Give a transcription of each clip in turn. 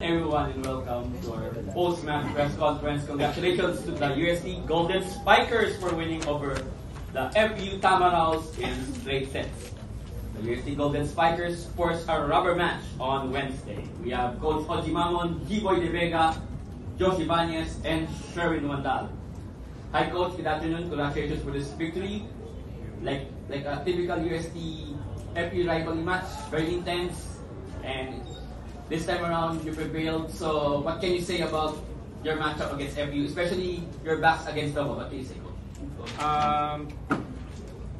Everyone and welcome to our post-match press conference. Congratulations to the UST Golden Spikers for winning over the FU Tamaraws in straight sets. The UST Golden Spikers forced a rubber match on Wednesday. We have Coach Ojimamon, G-Boy De Vega, Josh Ibanez, and Sherwin Wandal. Hi Coach, good afternoon. Congratulations for this victory. Like a typical UST FU rivalry match, very intense, and this time around, you prevailed. So, what can you say about your matchup against FU, especially your backs against the wall? What can you say, Coach?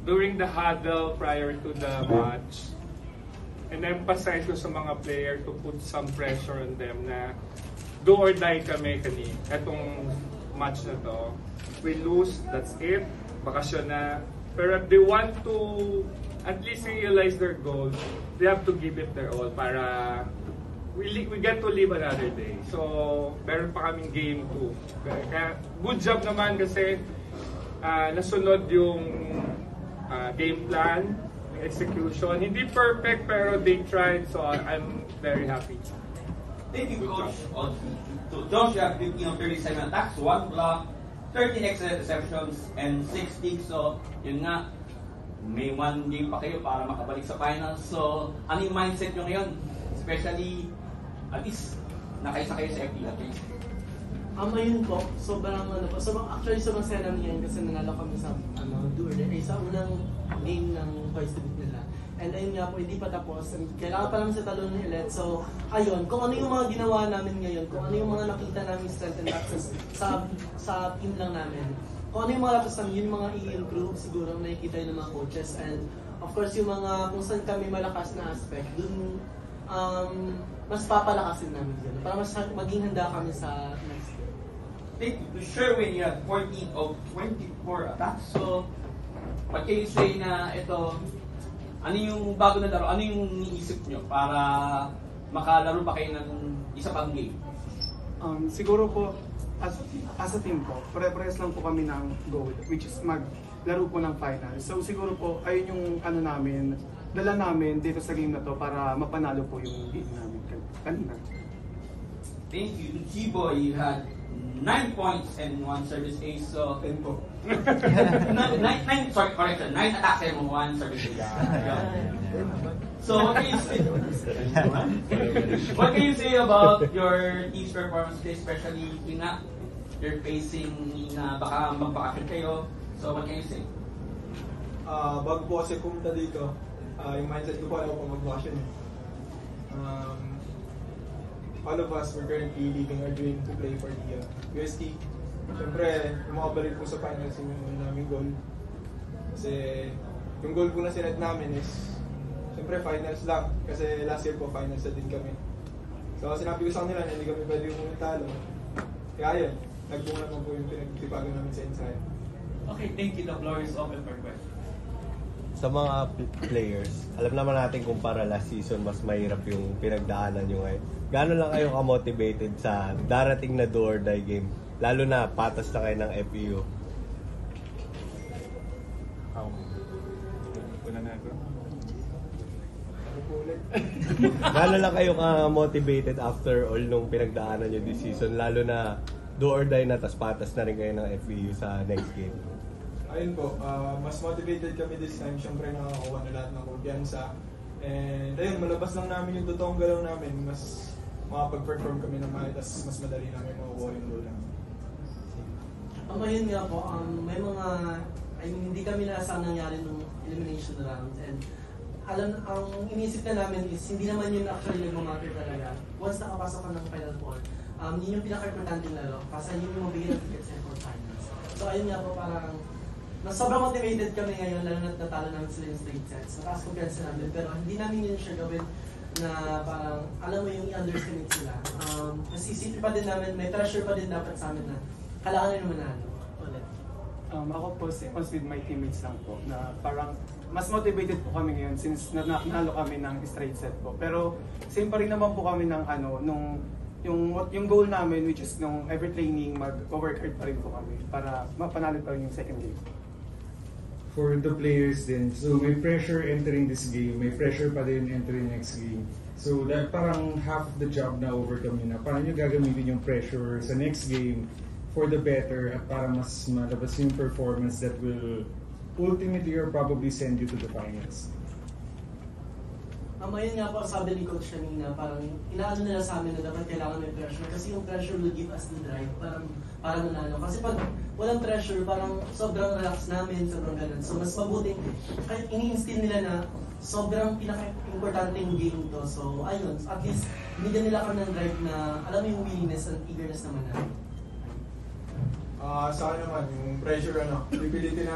During the huddle prior to the match, in-emphasize ko sa mga player to put some pressure on them na do or die kami etong match na to. We lose, that's it. Bakasyon na. Pero if they want to at least realize their goals, they have to give it their all para we get to live another day. So, meron pa kaming game 2. Kaya, good job naman kasi nasunod yung game plan, execution. Hindi perfect pero they tried, so I'm very happy. Thank you, Coach. Josh, you have 15 of 37 attacks, 1 block, 13 excellent receptions, and 6 digs. So, yun nga, may 1 game pa kayo para makabalik sa finals. So, ano yung mindset nyo ngayon? Especially, at least, nakaisa kayo sa FP natin. Ayun po, sobrang sobrang saya namin ngayon kasi nanalo kami sa sa unang game ng Vice League nila. And ayun nga po, hindi pa tapos. Kailangan pa namin sa talo ng Elite. So, ayun, kung ano yung mga ginawa namin ngayon, kung ano yung mga nakita namin strength and access sa team lang namin, kung ano yung mga lakas namin, yung mga i-improve siguro nakikita yun ng mga coaches. And of course, yung mga kung saan kami malakas na aspect, dun mas papalakasin namin yun para mas maging handa kami sa next year. Thank you. To Sherwin, you had 14 of 24 attacks. So, what can you say na ito, ano yung bago na laro, ano yung niisip nyo para makalaro pa kayo ng isa pang game? Siguro po, as a team po, pare-pares lang po kami ng goal, which is maglaro po ng final. So siguro po, ayun yung dala namin dito sa game na to para mapanalo po yung game namin kanina. Thank you. G-Boy, you had 9 points and 1 service ace. So, 10 po. 9 attacks and 1 service ace. So, what can you say? What can you say about your team's performance today, especially you're facing baka magbakasyon kayo. So, what can you say? Bago po kasi pumunta dito, yung mindset ko po alam ko mag-vacation. All of us, we're currently living our dream to play for the UST. Siyempre, yung makabalik po sa finals yung naming goal. Kasi yung goal po na sinet namin is siyempre finals lang. Kasi last year po finals na din kami. So sinabi ko sa kanila na hindi kami pwede yung talo. Kaya yun, nagbunga naman po yung pinagtipagan namin sa inside. Okay, thank you. The floor is open for questions. Sa mga players, alam naman natin kung para last season mas mahirap yung pinagdaanan nyo ngayon. Gaano lang kayo ka-motivated sa darating na do or die game? Lalo na patas na kayo ng FEU. Gaano lang kayo ka-motivated after all nung pinagdaanan nyo this season? Lalo na do or die na, tas patas na rin kayo ng FEU sa next game. Ayun po, mas motivated kami this time. Siyempre nakakakuha na lahat ng kumpiyansa. And ayun, malabas lang namin yung totoong galaw namin. Mas makapag-perform kami ng maayos, mas madali namin makukuha yung goal namin. Ayun nga po, may mga, hindi kami naasahan nangyari nung elimination round. And ang inisip na namin is, hindi naman yun actually nag-matter talaga. Once nakapasok ka ng Final Four, yun yung pinaka-importante laro. Kasi yun yung mabigyan ng tickets sa finals. So ayun nga po, parang sobrang motivated kami ngayon, lalo na natalo namin sila yung straight sets. Nakaas kumpiyansa namin, pero hindi namin yun siya gawin na parang, alam mo yung i-underestimate sila. Kasi isipin pa din namin, may pressure pa din dapat sa amin na kailangan nyo naman manalo ulit. Ako po, same as with my teammates lang po, na parang mas motivated po kami ngayon since nanalo kami ng straight set po. Pero same pa rin naman po kami ng yung goal namin, which is nung every training, mag-work hard pa rin po kami para mapanalo pa rin yung second game. For the players din, so may pressure entering this game, may pressure pa din entering next game. So that parang half of the job na overcome nyo na. Paano nyo gagamitin yung pressure sa next game for the better at para mas malabas yung performance that will ultimately or probably send you to the finals? Ayun nga po, sabi ni Coach kanina, parang inaano nila sa amin na dapat kailangan may pressure kasi yung pressure will give us the drive para manalo. Kasi pag walang pressure, parang sobrang relax namin, sobrang ganun. So mas mabuting, kahit ini-instill nila na sobrang pinaka-importante yung game to. So ayun, at least binigyan nila kami ng drive na alam mo yung willingness and eagerness naman namin. Sa akin naman, yung pressure pipilitin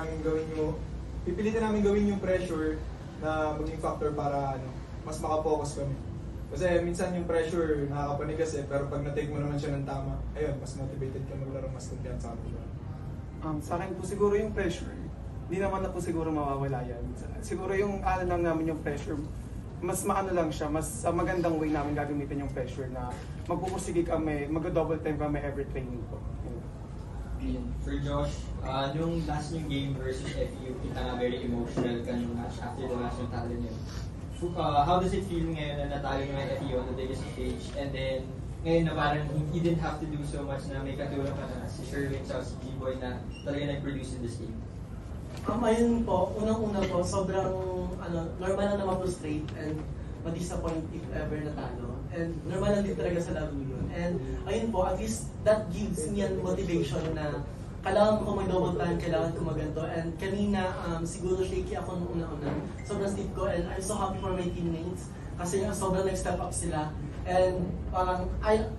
namin gawin yung pressure na maging factor para mas makapokus kami. Kasi minsan yung pressure nakakapanigas pero pag na-take mo naman siya ng tama, ayun, mas motivated ka maglaro, mas kumpiyansa ka maglaro. Sa akin po siguro yung pressure, hindi naman na po siguro mawawala yan. Siguro yung lang namin yung pressure, mas maano lang siya, mas magandang way namin gagamitin yung pressure na magpupursige kami, mag-double time kami every training po. For Josh, nung last yung game versus FU, kita nga very emotional ka nung match after the match yung talo niyo. How does it feel ngayon na natalo niyo yung FU on the biggest stage? And then, ngayon na parang you didn't have to do so much na may katulong ka na si Sherwin sa si G-Boy na talaga nag-produce in this game? Ayun po, unang-una po, sobrang normal na naman po straight and ma-disappoint if ever natalo. And normal lang din talaga sa laro yun. And ayun po, at least that gives me an motivation na kailangan ko mag-double time, kailangan ko maganto. And kanina, siguro shaky ako nung una-una. Sobrang stiff ko and I'm so happy for my teammates kasi sobrang nag-step up sila. And parang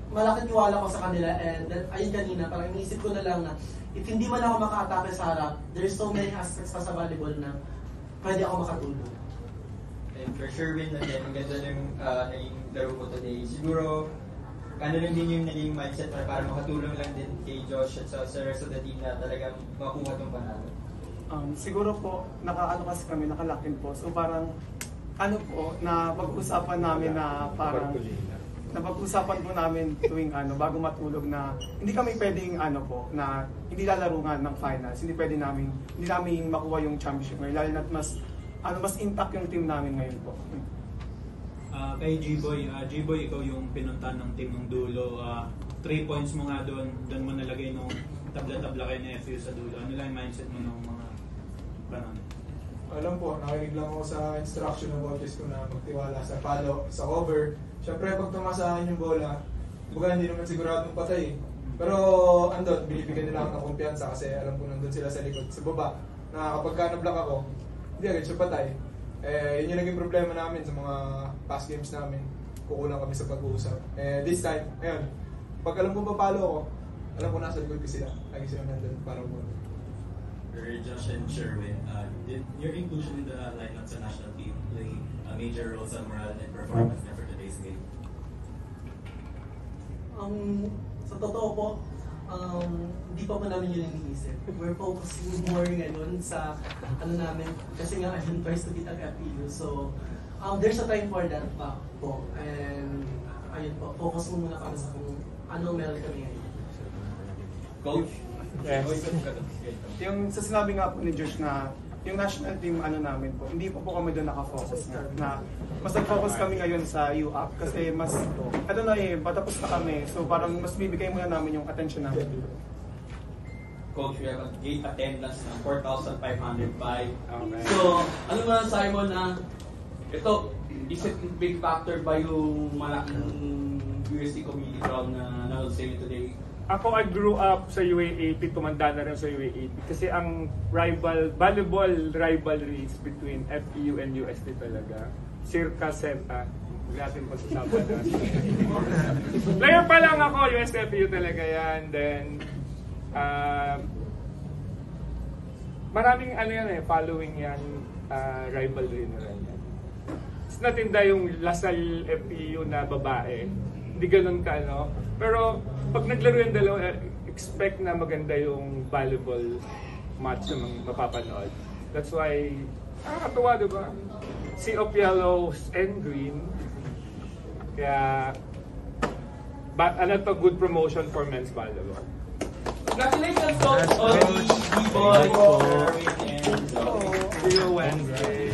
malaking tiwala ko sa kanila and then ayun kanina, parang inisip ko na lang na if hindi man ako maka-atake sa harap, there's so many aspects pa sa volleyball na pwede ako makatulong. And for Sherwin, ang ganda ng naging laro ko today. Siguro, lang din yung naging mindset para makatulong lang din kay Josh at sa rest of the team na talagang makuha itong panalo. Siguro po, kasi kami, nakalock-in po. So parang, na pag-usapan namin na parang, napag-usapan po namin tuwing bago matulog na hindi kami pwedeng na hindi lalarungan ng finals. Hindi namin makuha yung championship ngayon. Lalo na mas intact yung team namin ngayon po. Kay G-Boy, ikaw yung pinuntahan ng team ng dulo. 3 points mo nga doon mo nalagay nung tabla-tabla kayo na FU sa dulo. Ano lang yung mindset mo nung mga panon? Alam po, nakinig lang ako sa instruction ng coaches ko na magtiwala sa follow, sa cover. Siyempre, pag tumasa akin yung bola, baga hindi naman siguradong patay. Pero binibigyan nila ako ng kumpiyansa kasi alam ko nandun sila sa likod, sa baba, na kapag ka-na-block ako, hindi agad siya patay. Yun yung naging problema namin sa mga past games namin. Kukulang kami sa pag-uusap. This time, ngayon, pag alam ko papalo ako, alam ko nasa likod ko sila. Lagi sila nandun para mo. For Josh and Sherwin, did your inclusion in the lineup sa national team play a major role sa morale and performance niya for today's game? Sa totoo po, hindi pa po namin yun iniisip. We're focusing more ngayon sa namin kasi nga I'm twice to beat ang FPU. So, there's a time for that pa po. And ayun po, focus mo muna kami sa kung ano meron kami ngayon. Coach? Yes. Yung sa sinabi nga po ni Josh na yung national team namin po, hindi po kami doon nakafocus na mas nag-focus kami ngayon sa UAP kasi mas patapos na kami, so parang mas bibigay muna namin yung attention namin. Coach, we have a gate attendance ng 4,505. Okay. So, ano man Simon na ito, is it big factor ba yung malaking UST community crowd na nanood sa inyo today? Ako, I grew up sa UAAP, tumanda na rin sa UAAP. Kasi ang volleyball rivalries between FEU and UST talaga. Circa Senta. Huwag natin pag-usapan na. Player pa lang ako, UST FEU talaga yan. Then, maraming following yan, rivalry na rin yan. It's natinda yung Lasal FEU na babae. Hindi ganun ka, Pero, pag naglaro yung dalawa, expect na maganda yung volleyball match na mapapanood. That's why, nakakatuwa, diba? Sea of yellows and green. Kaya, good promotion for men's volleyball. Congratulations, Coach! On the B-Boy! See you Wednesday.